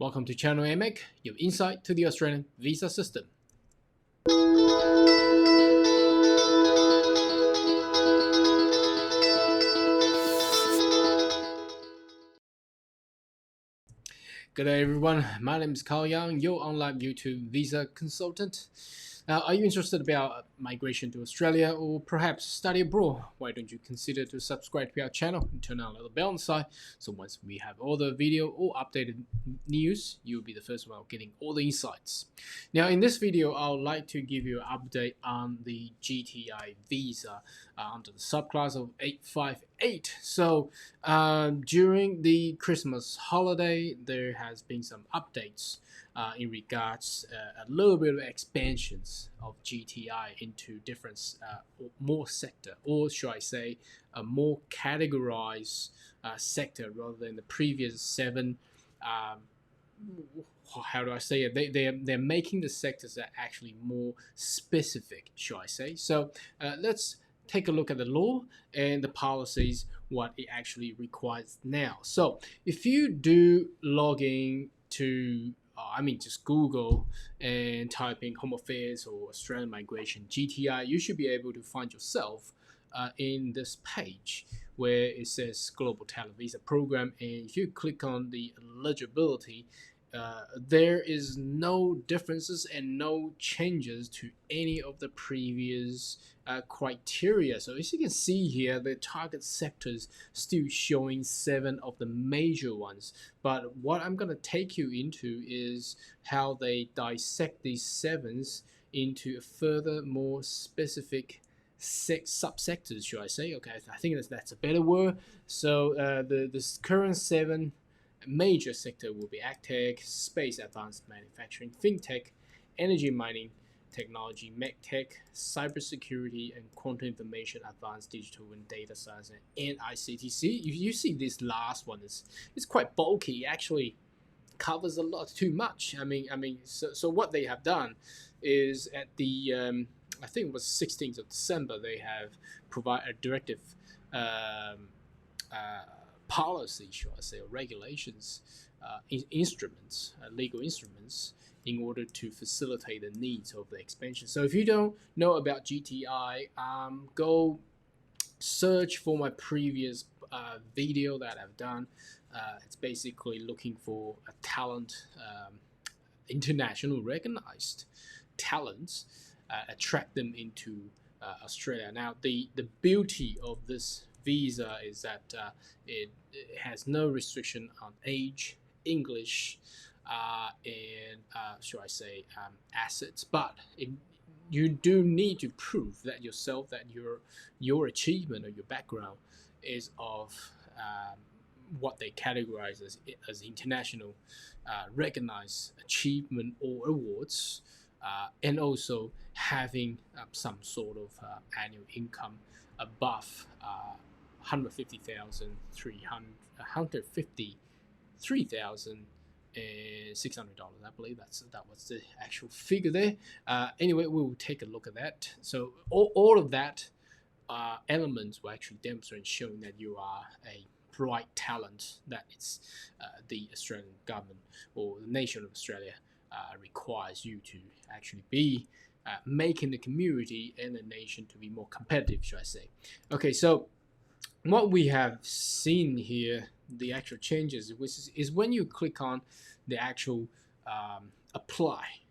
Welcome to Channel AMEC, your insight to the Australian visa system. Good day everyone, my name is Carl Young, your online YouTube visa consultant. Now, are you interested about migration to Australia or perhaps study abroad? Why don't you consider to subscribe to our channel and turn on the little bell on the side, so once we have all the video or updated news, you'll be the first one getting all the insights. Now in this video, I would like to give you an update on the GTI visa under the subclass of 858. So during the Christmas holiday, there has been some updates in regards a little bit of expansions of GTI into different more sector, or should I say a more categorized sector rather than the previous 7. How do I say it? They're making the sectors that are actually more specific, should I say. So let's take a look at the law and the policies, what it actually requires now. So if you do log in to just Google and type in Home Affairs or Australian Migration GTI, you should be able to find yourself in this page where it says Global Talent Visa Program, and if you click on the eligibility, there is no differences and no changes to any of the previous criteria. So as you can see here, the target sectors still showing 7 of the major ones, but what I'm going to take you into is how they dissect these 7s into further more specific subsectors, should I say. Okay, I think that's a better word. So this current 7 major sector will be agtech, space, advanced manufacturing, fintech, energy mining, technology, medtech, cybersecurity, and quantum information, advanced digital and data science, and ICTC. You see this last one is quite bulky. It actually covers a lot too much. So what they have done is at the I think it was 16th of December, they have provided a directive policy, should I say, or regulations, instruments, legal instruments, in order to facilitate the needs of the expansion. So if you don't know about GTI, go search for my previous video that I've done. It's basically looking for a talent, international recognized talents, attract them into Australia. Now the beauty of this visa is that it has no restriction on age, English, and should I say assets, but you do need to prove that yourself, that your achievement or your background is of what they categorize as international recognized achievement or awards, and also having some sort of annual income above $153,600. I believe that was the actual figure there. Anyway, we'll take a look at that. So all of that elements will actually demonstrate, showing that you are a bright talent that it's the Australian government or the nation of Australia requires you to actually be making the community and the nation to be more competitive, should I say. Okay, so what we have seen here, the actual changes, which is when you click on the actual apply.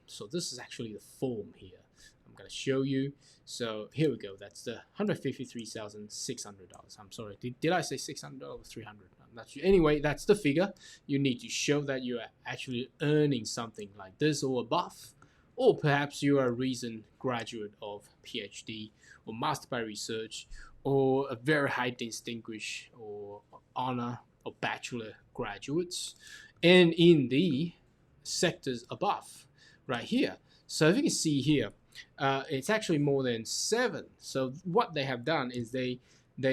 So this is actually the form here. I'm going to show you. So here we go. That's the $153,600. I'm sorry. Did I say $600 or $300? I'm not sure. Anyway, that's the figure. You need to show that you are actually earning something like this or above. Or perhaps you are a recent graduate of PhD or master by research, or a very high distinguished or honor or bachelor graduates, and in the sectors above right here. So if you can see here, it's actually more than 7. So what they have done is they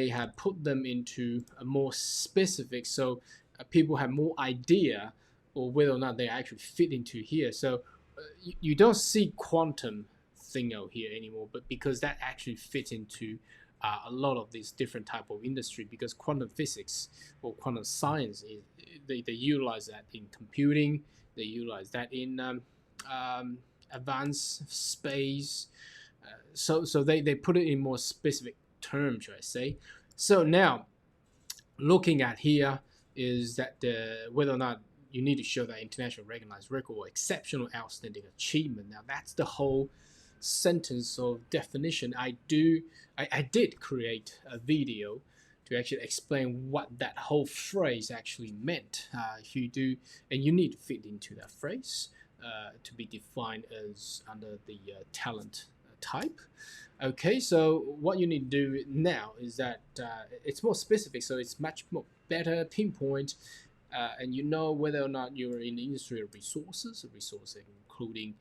have put them into a more specific, so people have more idea or whether or not they actually fit into here. So you don't see quantum thing out here anymore, but because that actually fits into a lot of these different type of industry, because quantum physics or quantum science they utilize that in computing, they utilize that in advanced space. So they put it in more specific terms, should I say. So now looking at here is that whether or not you need to show that international recognized record or exceptional outstanding achievement. Now that's the whole sentence of definition. I did create a video to actually explain what that whole phrase actually meant. If you do, and you need to fit into that phrase to be defined as under the talent type. Okay, so what you need to do now is that it's more specific, so it's much more better pinpoint, and you know whether or not you're in the industry of resources including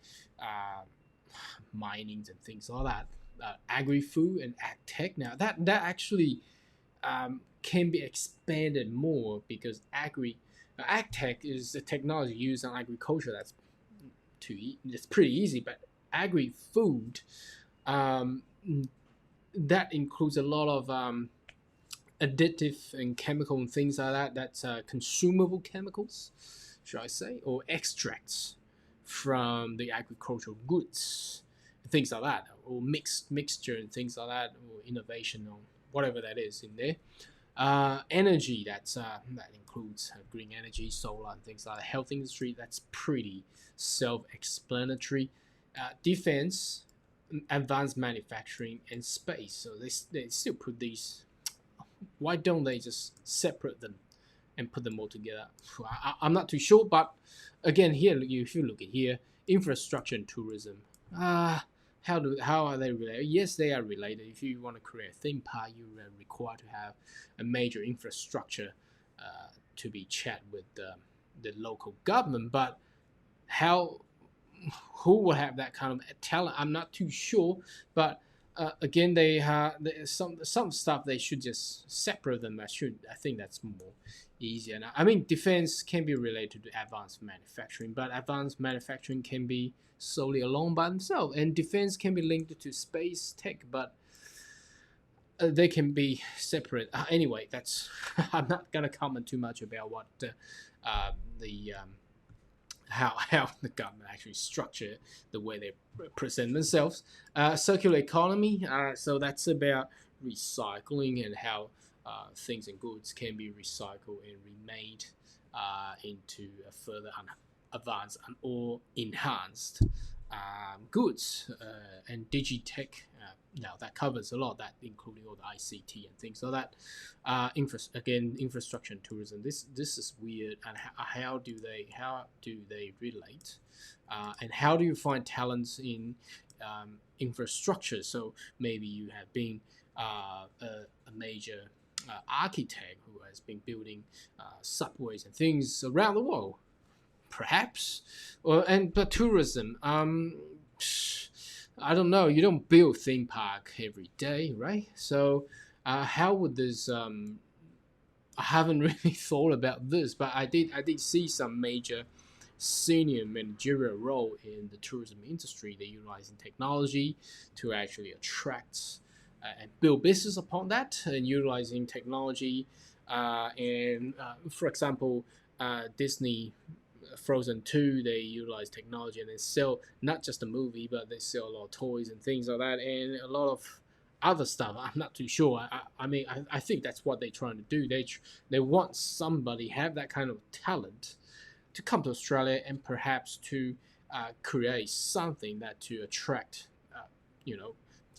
minings and things like that, agri-food and ag tech. Now that actually can be expanded more, because ag tech is the technology used in agriculture. It's pretty easy, but agri-food, that includes a lot of additive and chemical and things like that. That's consumable chemicals, should I say, or extracts from the agricultural goods, things like that, or mixture and things like that, or innovation or whatever that is in there. Energy, that includes green energy, solar, and things like that. Health industry, that's pretty self-explanatory. Defense, advanced manufacturing, and space. So they still put these. Why don't they just separate them and put them all together? I'm not too sure, but again, here if you look at here, infrastructure and tourism. How are they related? Yes, they are related. If you want to create a theme park, you are required to have a major infrastructure to be chat with the local government. But who will have that kind of talent? I'm not too sure. But again, they have some stuff they should just separate them. I think that's more easier. Now, I mean, defense can be related to advanced manufacturing, but advanced manufacturing can be solely alone by themselves, and defense can be linked to space tech, but they can be separate. Anyway, that's I'm not gonna comment too much about what how the government actually structure the way they present themselves. Circular economy, so that's about recycling and how things and goods can be recycled and remade into a further advanced or enhanced goods. And digitech, now that covers a lot, that including all the ICT and things like that. Infrastructure and tourism. This is weird. And how do they relate? And how do you find talents in infrastructure? So maybe you have been a major architect who has been building subways and things around the world, perhaps. But tourism, I don't know. You don't build theme park every day, right? So how would this? I haven't really thought about this, but I did see some major senior managerial role in the tourism industry. They're utilizing technology to actually attract and build business upon that, and utilizing technology. For example, Disney Frozen 2, they utilize technology and they sell not just a movie, but they sell a lot of toys and things like that, and a lot of other stuff. I'm not too sure. I think that's what they're trying to do. They want somebody have that kind of talent to come to Australia and perhaps to create something that to attract,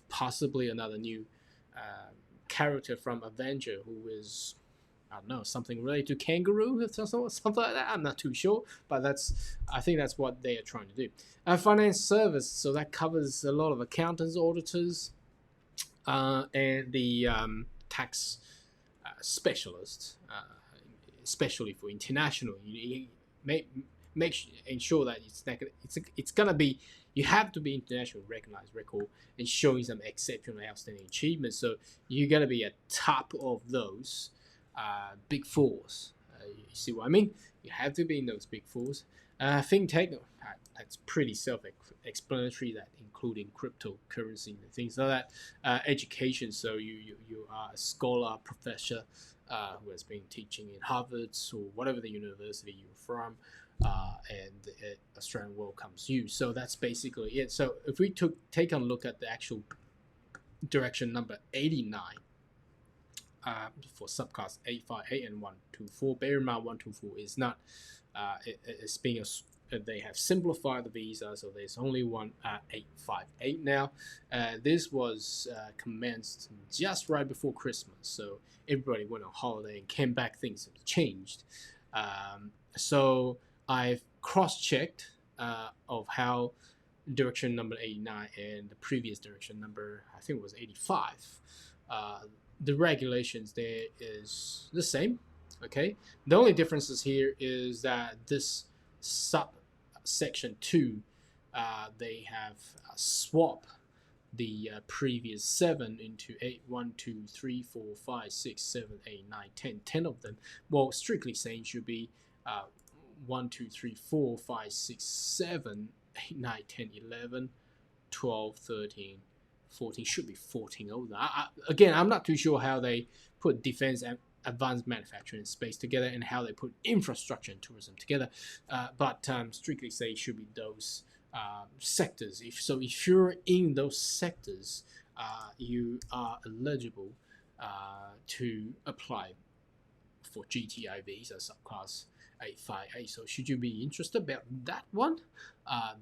possibly another new character from Avenger who is, I don't know, something related to kangaroo or something like that. I'm not too sure, but I think that's what they are trying to do. Finance service, so that covers a lot of accountants, auditors, and the tax specialists, especially for international. You ensure that it's gonna be. You have to be international recognized record and showing some exceptional outstanding achievements. So you gotta be at top of those big fours. You see what I mean? You have to be in those big fours. Fintech, that's pretty self-explanatory. That including cryptocurrency and things like that. Education, so you are a scholar, professor who has been teaching in Harvard or whatever the university you're from, and the Australian world comes you. So that's basically it. So if we take a look at the actual direction number 89 for subclass 858 and 124, bear in mind 124 is not it's being they have simplified the visa, so there's only one 858 now. This was commenced just right before Christmas, so everybody went on holiday and came back. Things have changed. So I've cross-checked of how direction number 89 and the previous direction number, I think it was 85. The regulations there is the same. Okay, the only differences here is that this subsection 2, they have swapped the previous 7 into 8, 1, 2, 3, 4, 5, 6, 7, 8, 9, 10. 10 of them. Well, strictly saying should be 1, 2, 3, 4, 5, 6, 7, 8, 9, 10, 11, 12, 13, 14. Should be 14 of them. Again, I'm not too sure how they put defense and advanced manufacturing and space together, and how they put infrastructure and tourism together. But strictly say it should be those sectors. If you're in those sectors, you are eligible to apply for GTI visa subclass 858. So should you be interested about that one,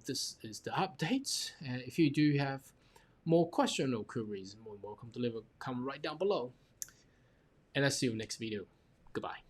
this is the update. If you do have more questions or queries, more than welcome to leave a comment right down below. And I'll see you next video. Goodbye.